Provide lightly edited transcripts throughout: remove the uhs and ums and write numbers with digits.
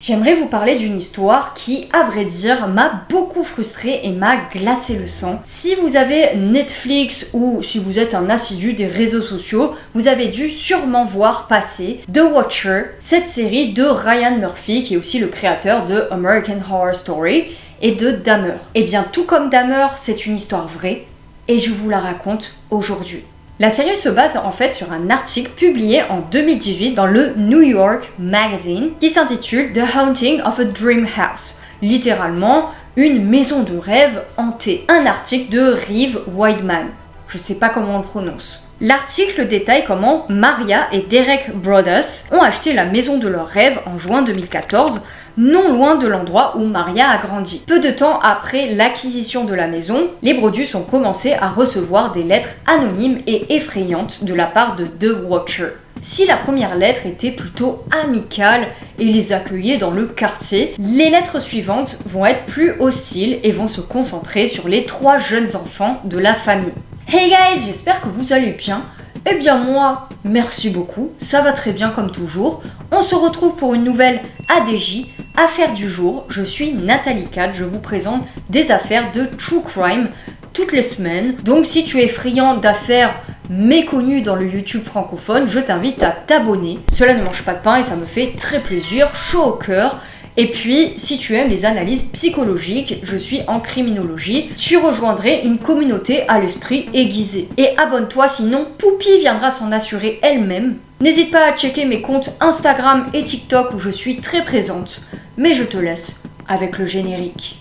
J'aimerais vous parler d'une histoire qui, à vrai dire, m'a beaucoup frustrée et m'a glacé le sang. Si vous avez Netflix ou si vous êtes un assidu des réseaux sociaux, vous avez dû sûrement voir passer The Watcher, cette série de Ryan Murphy, qui est aussi le créateur de American Horror Story, et de Dahmer. Et bien, tout comme Dahmer, c'est une histoire vraie, et je vous la raconte aujourd'hui. La série se base en fait sur un article publié en 2018 dans le New York Magazine qui s'intitule The Haunting of a Dream House, littéralement une maison de rêve hantée. Un article de Reeve Wideman, je sais pas comment on le prononce. L'article détaille comment Maria et Derek Broaddus ont acheté la maison de leur rêve en juin 2014, non loin de l'endroit où Maria a grandi. Peu de temps après l'acquisition de la maison, les Broaddus ont commencé à recevoir des lettres anonymes et effrayantes de la part de The Watcher. Si la première lettre était plutôt amicale et les accueillait dans le quartier, les lettres suivantes vont être plus hostiles et vont se concentrer sur les 3 jeunes enfants de la famille. Hey guys, j'espère que vous allez bien. Eh bien moi, merci beaucoup, ça va très bien comme toujours. On se retrouve pour une nouvelle ADJ, Affaire du jour. Je suis Nathalie Cat, je vous présente des affaires de True Crime toutes les semaines. Donc si tu es friand d'affaires méconnues dans le YouTube francophone, je t'invite à t'abonner. Cela ne mange pas de pain et ça me fait très plaisir, chaud au cœur. Et puis, si tu aimes les analyses psychologiques, je suis en criminologie, tu rejoindrais une communauté à l'esprit aiguisé. Et abonne-toi, sinon Poupie viendra s'en assurer elle-même. N'hésite pas à checker mes comptes Instagram et TikTok où je suis très présente. Mais je te laisse avec le générique.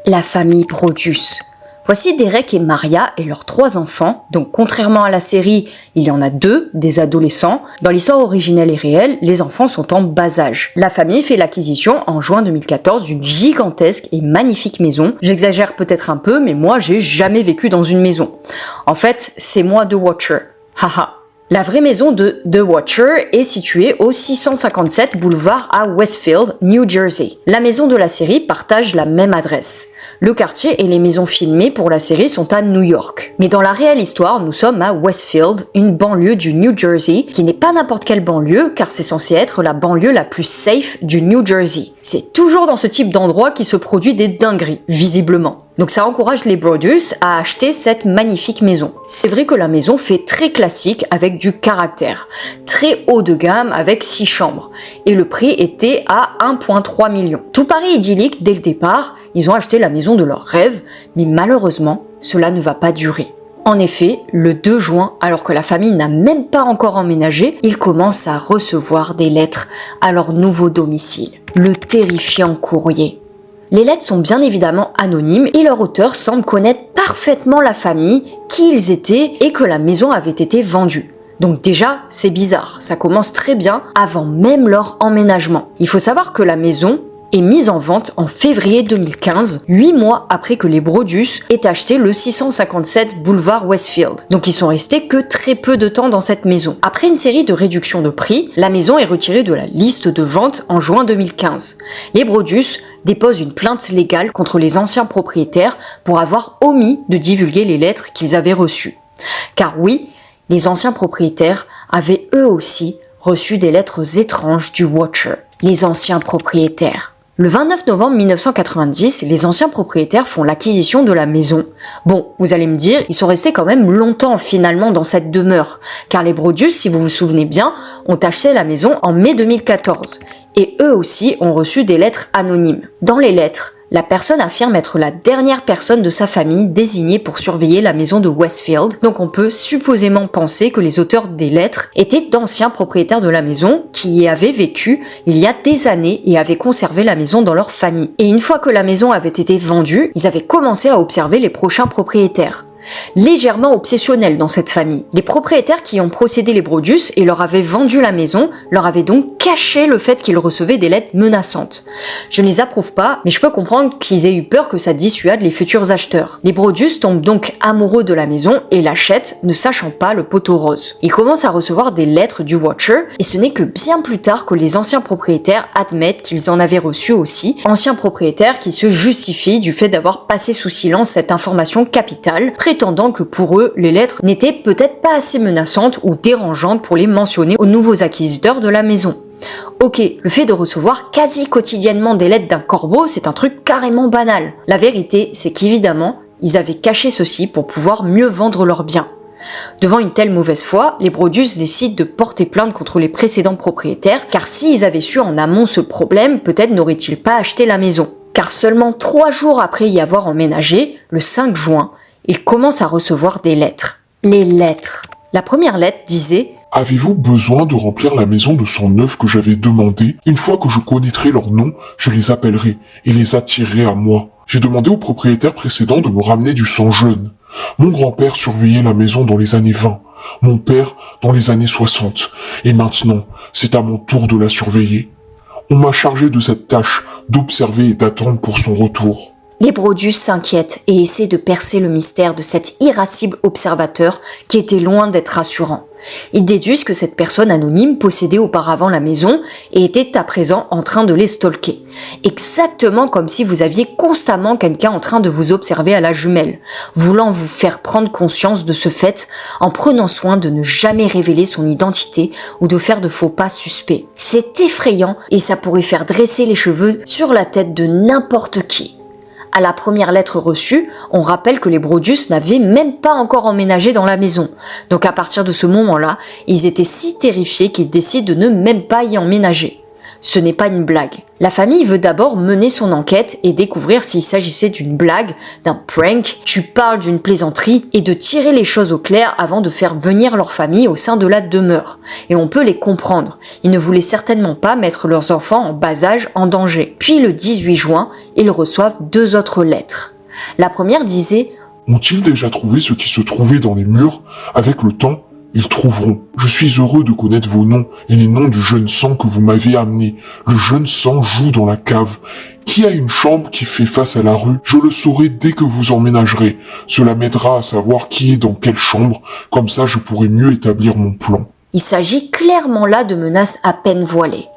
La famille Broaddus. Voici Derek et Maria et leurs 3 enfants. Donc contrairement à la série, il y en a 2, des adolescents. Dans l'histoire originelle et réelle, les enfants sont en bas âge. La famille fait l'acquisition en juin 2014 d'une gigantesque et magnifique maison. J'exagère peut-être un peu, mais moi j'ai jamais vécu dans une maison. En fait, c'est moi The Watcher. Haha. La vraie maison de The Watcher est située au 657 boulevard à Westfield, New Jersey. La maison de la série partage la même adresse. Le quartier et les maisons filmées pour la série sont à New York. Mais dans la réelle histoire, nous sommes à Westfield, une banlieue du New Jersey, qui n'est pas n'importe quelle banlieue, car c'est censé être la banlieue la plus safe du New Jersey. C'est toujours dans ce type d'endroit qui se produit des dingueries, visiblement. Donc ça encourage les Broaddus à acheter cette magnifique maison. C'est vrai que la maison fait très classique avec du caractère, très haut de gamme avec 6 chambres. Et le prix était à 1,3 million. Tout paraît idyllique dès le départ, ils ont acheté la maison de leur rêve, mais malheureusement, cela ne va pas durer. En effet, le 2 juin, alors que la famille n'a même pas encore emménagé, ils commencent à recevoir des lettres à leur nouveau domicile. Le terrifiant courrier. Les lettres sont bien évidemment anonymes et leur auteur semble connaître parfaitement la famille, qui ils étaient et que la maison avait été vendue. Donc déjà, c'est bizarre, ça commence très bien avant même leur emménagement. Il faut savoir que la maison est mise en vente en février 2015, 8 mois après que les Broaddus aient acheté le 657 boulevard Westfield. Donc ils sont restés que très peu de temps dans cette maison. Après une série de réductions de prix, la maison est retirée de la liste de vente en juin 2015. Les Broaddus déposent une plainte légale contre les anciens propriétaires pour avoir omis de divulguer les lettres qu'ils avaient reçues. Car oui, les anciens propriétaires avaient eux aussi reçu des lettres étranges du Watcher. Les anciens propriétaires. Le 29 novembre 1990, les anciens propriétaires font l'acquisition de la maison. Bon, vous allez me dire, ils sont restés quand même longtemps finalement dans cette demeure, car les Broaddus, si vous vous souvenez bien, ont acheté la maison en mai 2014, et eux aussi ont reçu des lettres anonymes. Dans les lettres, la personne affirme être la dernière personne de sa famille désignée pour surveiller la maison de Westfield, donc on peut supposément penser que les auteurs des lettres étaient d'anciens propriétaires de la maison qui y avaient vécu il y a des années et avaient conservé la maison dans leur famille. Et une fois que la maison avait été vendue, ils avaient commencé à observer les prochains propriétaires. légèrement obsessionnel dans cette famille. Les propriétaires qui ont procédé les Brodus et leur avaient vendu la maison leur avaient donc caché le fait qu'ils recevaient des lettres menaçantes. Je ne les approuve pas, mais je peux comprendre qu'ils aient eu peur que ça dissuade les futurs acheteurs. Les Brodus tombent donc amoureux de la maison et l'achètent, ne sachant pas le poteau rose. Ils commencent à recevoir des lettres du Watcher et ce n'est que bien plus tard que les anciens propriétaires admettent qu'ils en avaient reçu aussi, anciens propriétaires qui se justifient du fait d'avoir passé sous silence cette information capitale, prétendant que pour eux, les lettres n'étaient peut-être pas assez menaçantes ou dérangeantes pour les mentionner aux nouveaux acquisiteurs de la maison. Ok, le fait de recevoir quasi quotidiennement des lettres d'un corbeau, c'est un truc carrément banal. La vérité, c'est qu'évidemment, ils avaient caché ceci pour pouvoir mieux vendre leurs biens. Devant une telle mauvaise foi, les Brodus décident de porter plainte contre les précédents propriétaires, car s'ils avaient su en amont ce problème, peut-être n'auraient-ils pas acheté la maison. Car seulement 3 jours après y avoir emménagé, le 5 juin, ils commencent à recevoir des lettres. Les lettres. La première lettre disait « Avez-vous besoin de remplir la maison de sang neuf que j'avais demandé? Une fois que je connaîtrai leur nom, je les appellerai et les attirerai à moi. J'ai demandé au propriétaire précédent de me ramener du sang jeune. Mon grand-père surveillait la maison dans les années 20, mon père dans les années 60, et maintenant, c'est à mon tour de la surveiller. On m'a chargé de cette tâche, d'observer et d'attendre pour son retour. » Les Brodus s'inquiètent et essaient de percer le mystère de cet irascible observateur qui était loin d'être rassurant. Ils déduisent que cette personne anonyme possédait auparavant la maison et était à présent en train de les stalker. Exactement comme si vous aviez constamment quelqu'un en train de vous observer à la jumelle, voulant vous faire prendre conscience de ce fait en prenant soin de ne jamais révéler son identité ou de faire de faux pas suspects. C'est effrayant et ça pourrait faire dresser les cheveux sur la tête de n'importe qui. À la première lettre reçue, on rappelle que les Brodus n'avaient même pas encore emménagé dans la maison. Donc à partir de ce moment-là, ils étaient si terrifiés qu'ils décident de ne même pas y emménager. Ce n'est pas une blague. La famille veut d'abord mener son enquête et découvrir s'il s'agissait d'une blague, d'un prank, tu parles d'une plaisanterie, et de tirer les choses au clair avant de faire venir leur famille au sein de la demeure. Et on peut les comprendre. Ils ne voulaient certainement pas mettre leurs enfants en bas âge en danger. Puis le 18 juin, ils reçoivent 2 autres lettres. La première disait « Ont-ils déjà trouvé ce qui se trouvait dans les murs? Avec le temps, ils trouveront. Je suis heureux de connaître vos noms et les noms du jeune sang que vous m'avez amené. Le jeune sang joue dans la cave. Qui a une chambre qui fait face à la rue? Je le saurai dès que vous emménagerez. Cela m'aidera à savoir qui est dans quelle chambre. Comme ça, je pourrai mieux établir mon plan. » Il s'agit clairement là de menaces à peine voilées.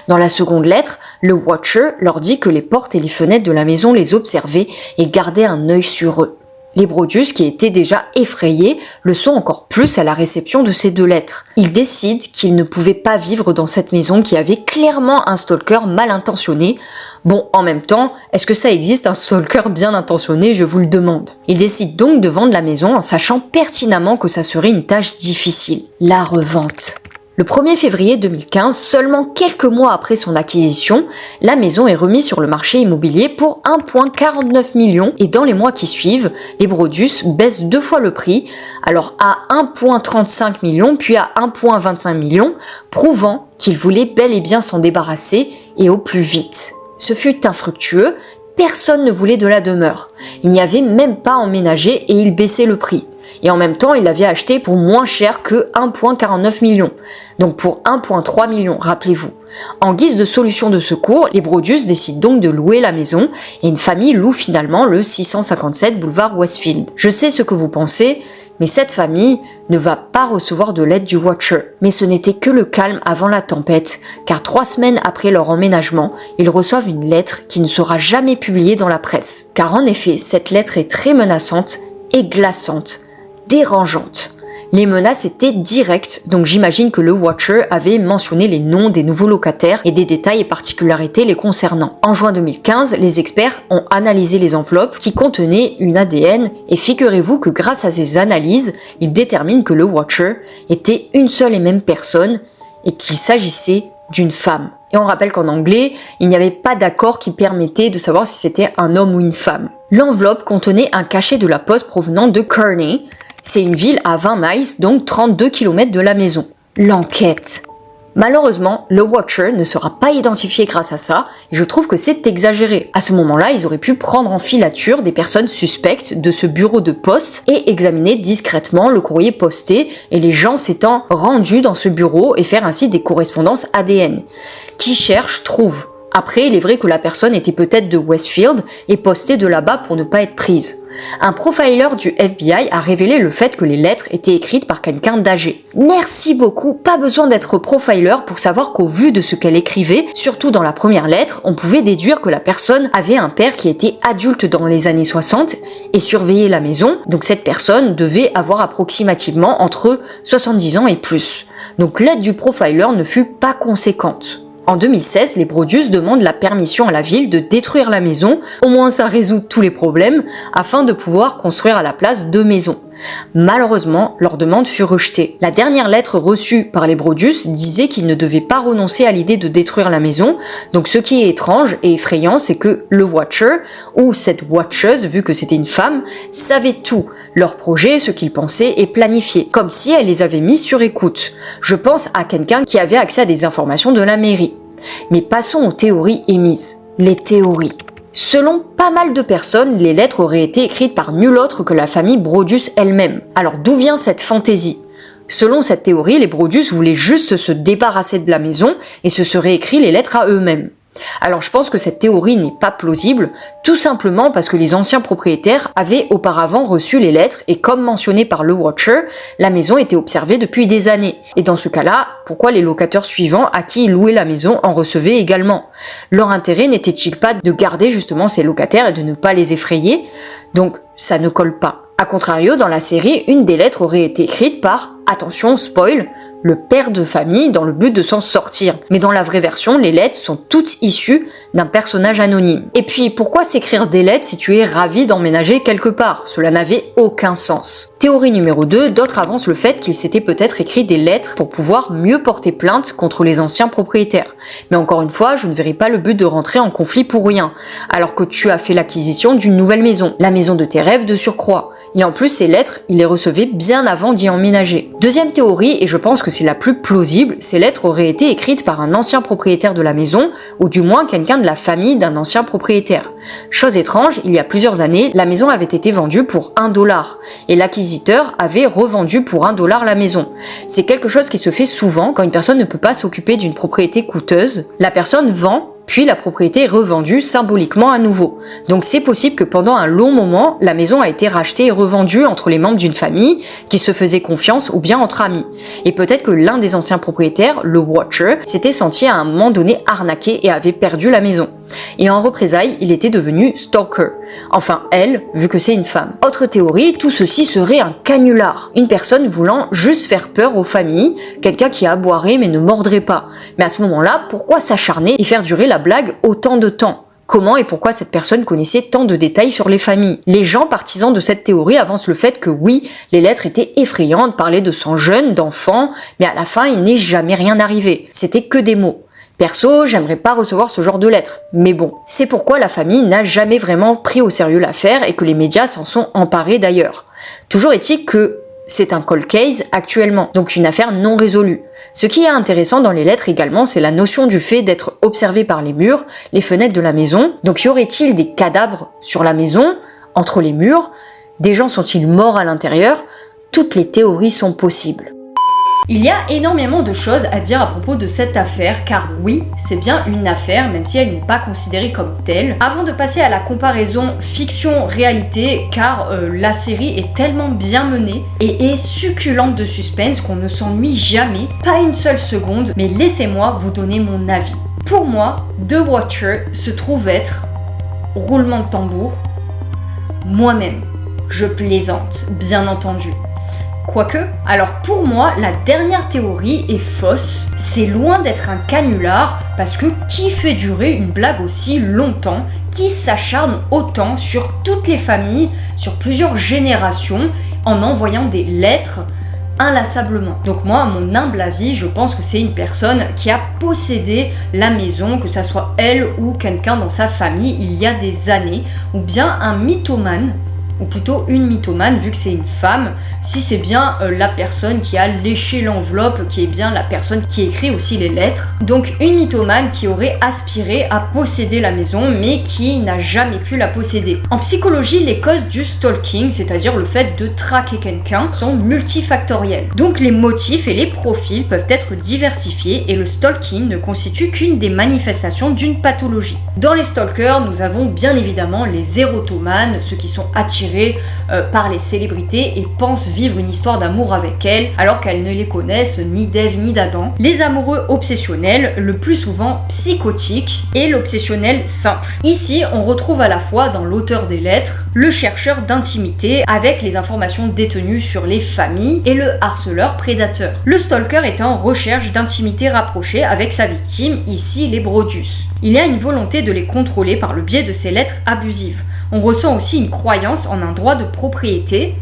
Dans la seconde lettre, le Watcher leur dit que les portes et les fenêtres de la maison les observaient et gardaient un œil sur eux. Les Brodus, qui étaient déjà effrayés, le sont encore plus à la réception de ces 2 lettres. Ils décident qu'ils ne pouvaient pas vivre dans cette maison qui avait clairement un stalker mal intentionné. Bon, en même temps, est-ce que ça existe un stalker bien intentionné, je vous le demande. Ils décident donc de vendre la maison en sachant pertinemment que ça serait une tâche difficile. La revente. Le 1er février 2015, seulement quelques mois après son acquisition, la maison est remise sur le marché immobilier pour 1,49 million et dans les mois qui suivent, les Brodus baissent 2 fois le prix, alors à 1,35 million puis à 1,25 million, prouvant qu'ils voulaient bel et bien s'en débarrasser et au plus vite. Ce fut infructueux, personne ne voulait de la demeure. Il n'y avait même pas emménagé et ils baissaient le prix. Et en même temps, il l'avait acheté pour moins cher que 1,49 million. Donc pour 1,3 million, rappelez-vous. En guise de solution de secours, les Brodus décident donc de louer la maison et une famille loue finalement le 657 boulevard Westfield. Je sais ce que vous pensez, mais cette famille ne va pas recevoir de l'aide du Watcher. Mais ce n'était que le calme avant la tempête, car 3 semaines après leur emménagement, ils reçoivent une lettre qui ne sera jamais publiée dans la presse. Car en effet, cette lettre est très menaçante et glaçante. Dérangeante. Les menaces étaient directes, donc j'imagine que le Watcher avait mentionné les noms des nouveaux locataires et des détails et particularités les concernant. En juin 2015, les experts ont analysé les enveloppes qui contenaient une ADN et figurez-vous que grâce à ces analyses, ils déterminent que le Watcher était une seule et même personne et qu'il s'agissait d'une femme. Et on rappelle qu'en anglais, il n'y avait pas d'accord qui permettait de savoir si c'était un homme ou une femme. L'enveloppe contenait un cachet de la poste provenant de Kearney. C'est une ville à 20 miles, donc 32 km de la maison. L'enquête. Malheureusement, le Watcher ne sera pas identifié grâce à ça, et je trouve que c'est exagéré. À ce moment-là, ils auraient pu prendre en filature des personnes suspectes de ce bureau de poste et examiner discrètement le courrier posté et les gens s'étant rendus dans ce bureau et faire ainsi des correspondances ADN. Qui cherche, trouve. Après, il est vrai que la personne était peut-être de Westfield et postée de là-bas pour ne pas être prise. Un profiler du FBI a révélé le fait que les lettres étaient écrites par quelqu'un d'âgé. Merci beaucoup, pas besoin d'être profiler pour savoir qu'au vu de ce qu'elle écrivait, surtout dans la première lettre, on pouvait déduire que la personne avait un père qui était adulte dans les années 60 et surveillait la maison, donc cette personne devait avoir approximativement entre 70 ans et plus. Donc l'aide du profiler ne fut pas conséquente. En 2016, les Brodius demandent la permission à la ville de détruire la maison, au moins ça résout tous les problèmes, afin de pouvoir construire à la place 2 maisons. Malheureusement, leur demande fut rejetée. La dernière lettre reçue par les Brodius disait qu'ils ne devaient pas renoncer à l'idée de détruire la maison, donc ce qui est étrange et effrayant, c'est que le Watcher, ou cette Watcheuse, vu que c'était une femme, savait tout, leur projet, ce qu'ils pensaient et planifiaient, comme si elle les avait mis sur écoute. Je pense à quelqu'un qui avait accès à des informations de la mairie. Mais passons aux théories émises. Les théories. Selon pas mal de personnes, les lettres auraient été écrites par nul autre que la famille Brodius elle-même. Alors d'où vient cette fantaisie ? Selon cette théorie, les Brodius voulaient juste se débarrasser de la maison et se seraient écrit les lettres à eux-mêmes. Alors je pense que cette théorie n'est pas plausible, tout simplement parce que les anciens propriétaires avaient auparavant reçu les lettres et comme mentionné par le Watcher, la maison était observée depuis des années. Et dans ce cas-là, pourquoi les locataires suivants à qui ils louaient la maison en recevaient également ? Leur intérêt n'était-il pas de garder justement ces locataires et de ne pas les effrayer ? Donc ça ne colle pas. A contrario, dans la série, une des lettres aurait été écrite par, attention, spoil, le père de famille dans le but de s'en sortir. Mais dans la vraie version, les lettres sont toutes issues d'un personnage anonyme. Et puis, pourquoi s'écrire des lettres si tu es ravi d'emménager quelque part ? Cela n'avait aucun sens. Théorie numéro 2, d'autres avancent le fait qu'il s'était peut-être écrit des lettres pour pouvoir mieux porter plainte contre les anciens propriétaires. Mais encore une fois, je ne verrai pas le but de rentrer en conflit pour rien, alors que tu as fait l'acquisition d'une nouvelle maison, la maison de tes rêves de surcroît. Et en plus, ces lettres, il les recevait bien avant d'y emménager. Deuxième théorie, et je pense que c'est la plus plausible, ces lettres auraient été écrites par un ancien propriétaire de la maison, ou du moins quelqu'un de la famille d'un ancien propriétaire. Chose étrange, il y a plusieurs années, la maison avait été vendue pour $1, et l'acquisiteur avait revendu pour $1 la maison. C'est quelque chose qui se fait souvent quand une personne ne peut pas s'occuper d'une propriété coûteuse. La personne vend, puis la propriété est revendue symboliquement à nouveau. Donc c'est possible que pendant un long moment, la maison a été rachetée et revendue entre les membres d'une famille qui se faisait confiance ou bien entre amis. Et peut-être que l'un des anciens propriétaires, le Watcher, s'était senti à un moment donné arnaqué et avait perdu la maison. Et en représailles, il était devenu stalker. Enfin elle, vu que c'est une femme. Autre théorie, tout ceci serait un canular. Une personne voulant juste faire peur aux familles, quelqu'un qui aboierait mais ne mordrait pas. Mais à ce moment-là, pourquoi s'acharner et faire durer la blague autant de temps ? Comment et pourquoi cette personne connaissait tant de détails sur les familles ? Les gens partisans de cette théorie avancent le fait que oui, les lettres étaient effrayantes, parlaient de sang jeune, d'enfants, mais à la fin, il n'est jamais rien arrivé. C'était que des mots. Perso, j'aimerais pas recevoir ce genre de lettres, mais bon, c'est pourquoi la famille n'a jamais vraiment pris au sérieux l'affaire et que les médias s'en sont emparés d'ailleurs. Toujours est-il que c'est un cold case actuellement, donc une affaire non résolue. Ce qui est intéressant dans les lettres également, c'est la notion du fait d'être observé par les murs, les fenêtres de la maison. Donc y aurait-il des cadavres sur la maison, entre les murs ? Des gens sont-ils morts à l'intérieur ? Toutes les théories sont possibles. Il y a énormément de choses à dire à propos de cette affaire, car oui, c'est bien une affaire, même si elle n'est pas considérée comme telle. Avant de passer à la comparaison fiction-réalité, car la série est tellement bien menée et est succulente de suspense qu'on ne s'ennuie jamais, pas une seule seconde, mais laissez-moi vous donner mon avis. Pour moi, The Watcher se trouve être, roulement de tambour, moi-même. Je plaisante, bien entendu. Quoique, alors pour moi, la dernière théorie est fausse. C'est loin d'être un canular, parce que qui fait durer une blague aussi longtemps, qui s'acharne autant sur toutes les familles, sur plusieurs générations, en envoyant des lettres inlassablement. Donc moi, à mon humble avis, je pense que c'est une personne qui a possédé la maison, que ça soit elle ou quelqu'un dans sa famille il y a des années, ou bien un mythomane ou plutôt une mythomane vu que c'est une femme, si c'est bien la personne qui a léché l'enveloppe, qui est bien la personne qui écrit aussi les lettres. Donc une mythomane qui aurait aspiré à posséder la maison mais qui n'a jamais pu la posséder. En psychologie, les causes du stalking, c'est-à-dire le fait de traquer quelqu'un, sont multifactorielles. Donc les motifs et les profils peuvent être diversifiés et le stalking ne constitue qu'une des manifestations d'une pathologie. Dans les stalkers, nous avons bien évidemment les érotomanes, ceux qui sont attirés par les célébrités et pensent vivre une histoire d'amour avec elles alors qu'elles ne les connaissent ni d'Ève ni d'Adam. Les amoureux obsessionnels, le plus souvent psychotiques, et l'obsessionnel simple. Ici, on retrouve à la fois dans l'auteur des lettres, le chercheur d'intimité avec les informations détenues sur les familles et le harceleur prédateur. Le stalker est en recherche d'intimité rapprochée avec sa victime, ici les Brodus. Il y a une volonté de les contrôler par le biais de ces lettres abusives. On ressent aussi une croyance en un droit de propriété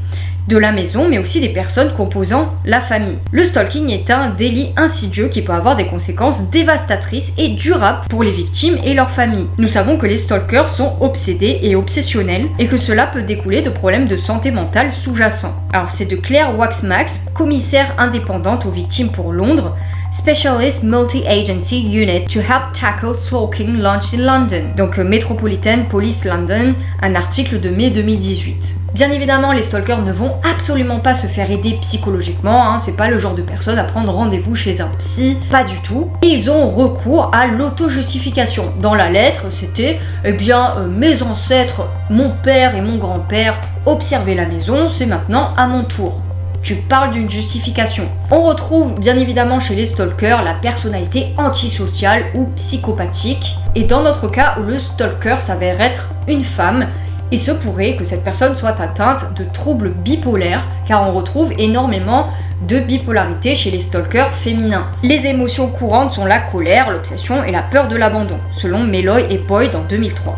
de la maison, mais aussi des personnes composant la famille. Le stalking est un délit insidieux qui peut avoir des conséquences dévastatrices et durables pour les victimes et leurs familles. Nous savons que les stalkers sont obsédés et obsessionnels et que cela peut découler de problèmes de santé mentale sous-jacents. Alors c'est de Claire Waxmax, commissaire indépendante aux victimes pour Londres, Specialist Multi-Agency Unit to help tackle stalking launched in London. Donc Metropolitan Police London, un article de mai 2018. Bien évidemment, les stalkers ne vont absolument pas se faire aider psychologiquement, c'est pas le genre de personne à prendre rendez-vous chez un psy, pas du tout. Et ils ont recours à l'auto-justification. Dans la lettre, c'était mes ancêtres, mon père et mon grand-père observaient la maison, c'est maintenant à mon tour. Tu parles d'une justification. On retrouve bien évidemment chez les stalkers la personnalité antisociale ou psychopathique. Et dans notre cas où le stalker s'avère être une femme, il se pourrait que cette personne soit atteinte de troubles bipolaires, car on retrouve énormément de bipolarité chez les stalkers féminins. Les émotions courantes sont la colère, l'obsession et la peur de l'abandon, selon Meloy et Boyd en 2003.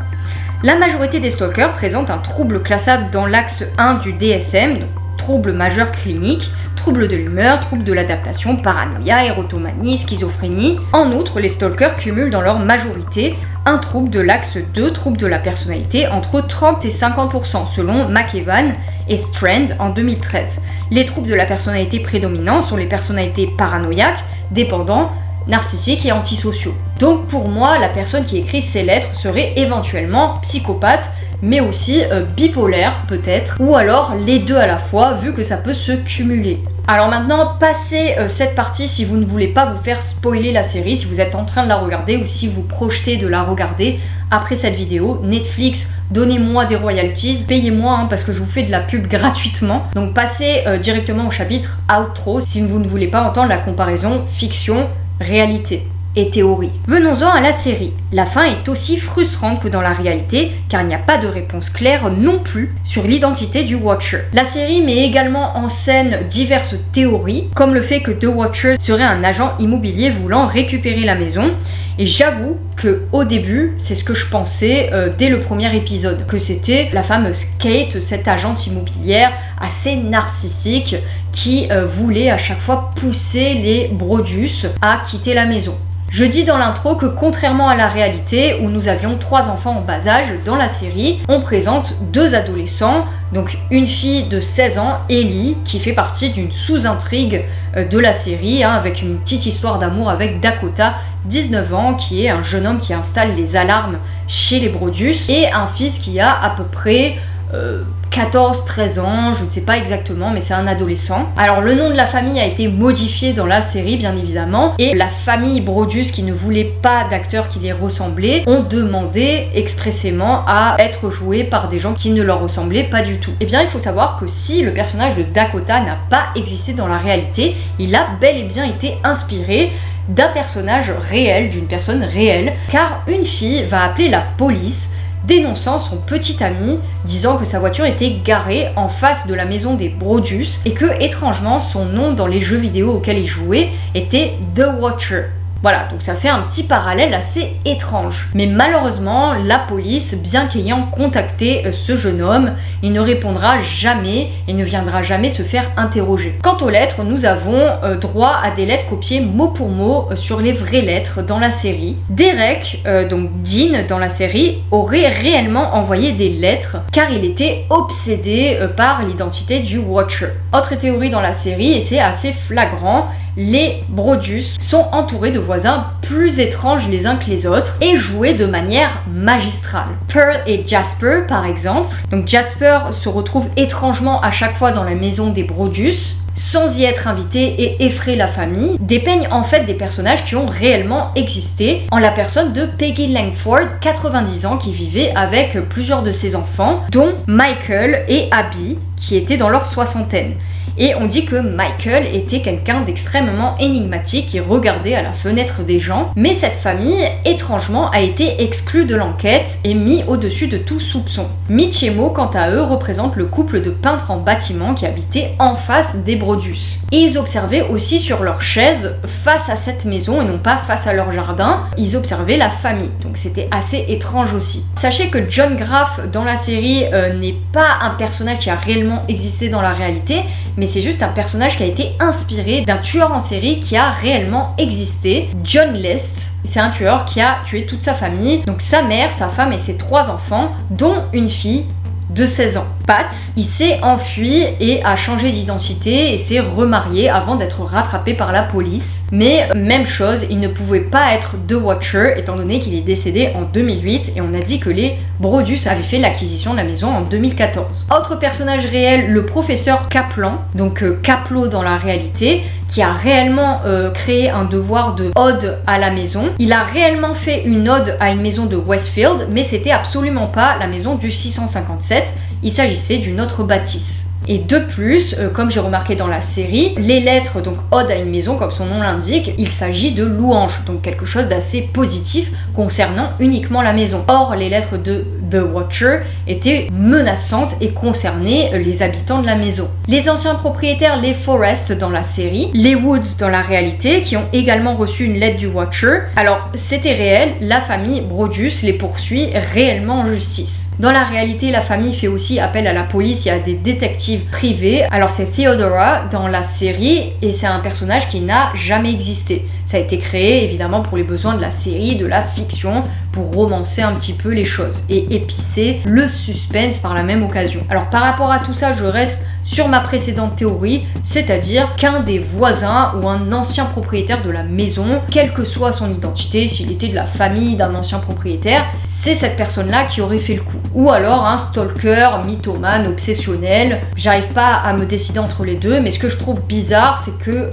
La majorité des stalkers présentent un trouble classable dans l'axe 1 du DSM, donc troubles majeurs cliniques, troubles de l'humeur, troubles de l'adaptation, paranoïa, érotomanie, schizophrénie. En outre, les stalkers cumulent dans leur majorité un trouble de l'axe 2, trouble de la personnalité, entre 30 et 50%, selon McEvan et Strand en 2013. Les troubles de la personnalité prédominants sont les personnalités paranoïaques, dépendants, narcissiques et antisociaux. Donc pour moi, la personne qui écrit ces lettres serait éventuellement psychopathe, mais aussi bipolaire peut-être, ou alors les deux à la fois, vu que ça peut se cumuler. Alors maintenant, passez cette partie si vous ne voulez pas vous faire spoiler la série, si vous êtes en train de la regarder ou si vous projetez de la regarder après cette vidéo. Netflix, donnez-moi des royalties, payez-moi parce que je vous fais de la pub gratuitement. Donc passez directement au chapitre outro si vous ne voulez pas entendre la comparaison fiction-réalité et théorie. Venons-en à la série. La fin est aussi frustrante que dans la réalité, car il n'y a pas de réponse claire non plus sur l'identité du Watcher. La série met également en scène diverses théories, comme le fait que The Watcher serait un agent immobilier voulant récupérer la maison. Et j'avoue que au début, c'est ce que je pensais dès le premier épisode, que c'était la fameuse Kate, cette agente immobilière assez narcissique qui voulait à chaque fois pousser les Brodus à quitter la maison. Je dis dans l'intro que contrairement à la réalité où nous avions 3 enfants en bas âge, dans la série, on présente 2 adolescents, donc une fille de 16 ans, Ellie, qui fait partie d'une sous-intrigue de la série, avec une petite histoire d'amour avec Dakota, 19 ans, qui est un jeune homme qui installe les alarmes chez les Brodus, et un fils qui a à peu près 14-13 ans, je ne sais pas exactement, mais c'est un adolescent. Alors le nom de la famille a été modifié dans la série, bien évidemment, et la famille Brodus, qui ne voulait pas d'acteurs qui les ressemblaient, ont demandé expressément à être joués par des gens qui ne leur ressemblaient pas du tout. Eh bien, il faut savoir que si le personnage de Dakota n'a pas existé dans la réalité, il a bel et bien été inspiré d'un personnage réel, d'une personne réelle, car une fille va appeler la police dénonçant son petit ami, disant que sa voiture était garée en face de la maison des Brodus et que, étrangement, son nom dans les jeux vidéo auxquels il jouait était The Watcher. Voilà, donc ça fait un petit parallèle assez étrange. Mais malheureusement, la police, bien qu'ayant contacté ce jeune homme, il ne répondra jamais et ne viendra jamais se faire interroger. Quant aux lettres, nous avons droit à des lettres copiées mot pour mot sur les vraies lettres dans la série. Derek, donc Dean dans la série, aurait réellement envoyé des lettres car il était obsédé par l'identité du Watcher. Autre théorie dans la série, et c'est assez flagrant, les Brodus sont entourés de voisins plus étranges les uns que les autres et joués de manière magistrale. Pearl et Jasper par exemple. Donc Jasper se retrouve étrangement à chaque fois dans la maison des Brodus, sans y être invité et effrayer la famille, dépeignent en fait des personnages qui ont réellement existé, en la personne de Peggy Langford, 90 ans, qui vivait avec plusieurs de ses enfants, dont Michael et Abby, qui étaient dans leur soixantaine. Et on dit que Michael était quelqu'un d'extrêmement énigmatique qui regardait à la fenêtre des gens, mais cette famille, étrangement, a été exclue de l'enquête et mis au-dessus de tout soupçon. Mitch et Mo, quant à eux, représentent le couple de peintres en bâtiment qui habitait en face des Brodus. Et ils observaient aussi sur leur chaise, face à cette maison et non pas face à leur jardin, ils observaient la famille, donc c'était assez étrange aussi. Sachez que John Graff dans la série n'est pas un personnage qui a réellement existé dans la réalité, mais c'est juste un personnage qui a été inspiré d'un tueur en série qui a réellement existé. John List, c'est un tueur qui a tué toute sa famille, donc sa mère, sa femme et ses 3 enfants, dont une fille de 16 ans. Pat, il s'est enfui et a changé d'identité et s'est remarié avant d'être rattrapé par la police. Mais même chose, il ne pouvait pas être The Watcher étant donné qu'il est décédé en 2008 et on a dit que les Brodus avaient fait l'acquisition de la maison en 2014. Autre personnage réel, le professeur Kaplan, donc Kaplo dans la réalité, qui a réellement créé un devoir de ode à la maison. Il a réellement fait une ode à une maison de Westfield, mais c'était absolument pas la maison du 657, il s'agissait d'une autre bâtisse. Et de plus, comme j'ai remarqué dans la série, les lettres, donc ode à une maison, comme son nom l'indique, il s'agit de louanges, donc quelque chose d'assez positif concernant uniquement la maison. Or, les lettres de The Watcher étaient menaçantes et concernaient les habitants de la maison. Les anciens propriétaires, les Forrest dans la série, les Woods dans la réalité, qui ont également reçu une lettre du Watcher. Alors, c'était réel, la famille Brodus les poursuit réellement en justice. Dans la réalité, la famille fait aussi appel à la police, il y a des détectives privés. Alors c'est Theodora dans la série et c'est un personnage qui n'a jamais existé. Ça a été créé évidemment pour les besoins de la série, de la fiction, pour romancer un petit peu les choses et épicer le suspense par la même occasion. Alors par rapport à tout ça, je reste sur ma précédente théorie, c'est-à-dire qu'un des voisins ou un ancien propriétaire de la maison, quelle que soit son identité, s'il était de la famille d'un ancien propriétaire, c'est cette personne-là qui aurait fait le coup. Ou alors un stalker, mythomane, obsessionnel. J'arrive pas à me décider entre les deux, mais ce que je trouve bizarre, c'est que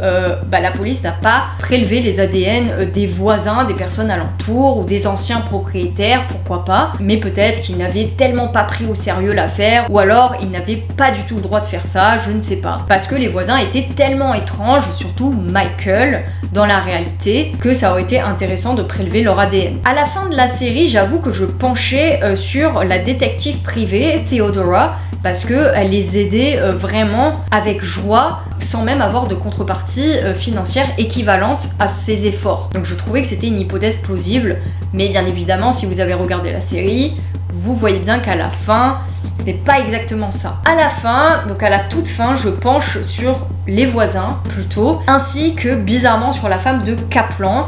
la police n'a pas prélevé les ADN des voisins, des personnes alentours ou des anciens propriétaires, pourquoi pas, mais peut-être qu'ils n'avaient tellement pas pris au sérieux l'affaire, ou alors ils n'avaient pas du tout le droit de faire ça, je ne sais pas. Parce que les voisins étaient tellement étranges, surtout Michael, dans la réalité, que ça aurait été intéressant de prélever leur ADN. À la fin de la série, j'avoue que je penchais sur la détective privée, Theodora, parce qu'elle les aidait vraiment avec joie, sans même avoir de contrepartie financière équivalente à ses efforts. Donc je trouvais que c'était une hypothèse plausible, mais bien évidemment, si vous avez regardé la série, vous voyez bien qu'à la fin, ce n'est pas exactement ça. À la fin, donc à la toute fin, je penche sur les voisins plutôt, ainsi que bizarrement sur la femme de Kaplan,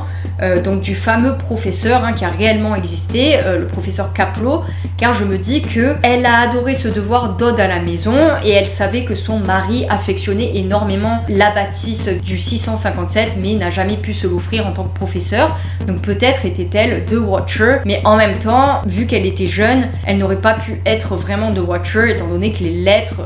donc du fameux professeur qui a réellement existé, le professeur Kaplo, car je me dis que elle a adoré ce devoir d'ode à la maison et elle savait que son mari affectionnait énormément la bâtisse du 657 mais n'a jamais pu se l'offrir en tant que professeur, donc peut-être était-elle The Watcher, mais en même temps, vu qu'elle était jeune, elle n'aurait pas pu être vraiment The Watcher étant donné que les lettres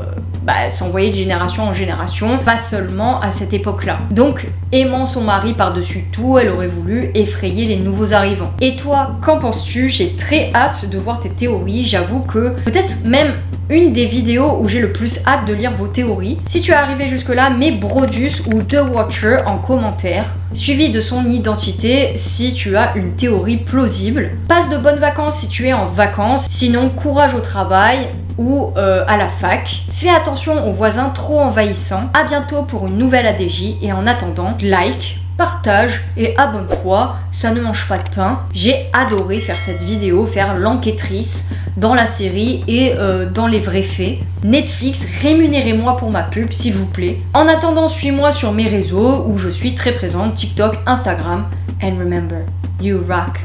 s'envoyaient de génération en génération, pas seulement à cette époque-là. Donc, aimant son mari par-dessus tout, elle aurait voulu effrayer les nouveaux arrivants. Et toi, qu'en penses-tu? J'ai très hâte de voir tes théories, j'avoue que peut-être même une des vidéos où j'ai le plus hâte de lire vos théories. Si tu es arrivé jusque-là, mets Brodus ou The Watcher en commentaire, suivi de son identité si tu as une théorie plausible. Passe de bonnes vacances si tu es en vacances, sinon courage au travail ou à la fac. Fais attention aux voisins trop envahissants. À bientôt pour une nouvelle ADJ et en attendant, like, partage et abonne-toi, ça ne mange pas de pain. J'ai adoré faire cette vidéo, faire l'enquêtrice dans la série et dans les vrais faits. Netflix, rémunérez-moi pour ma pub s'il vous plaît. En attendant, suis-moi sur mes réseaux où je suis très présente, TikTok, Instagram. And remember, you rock.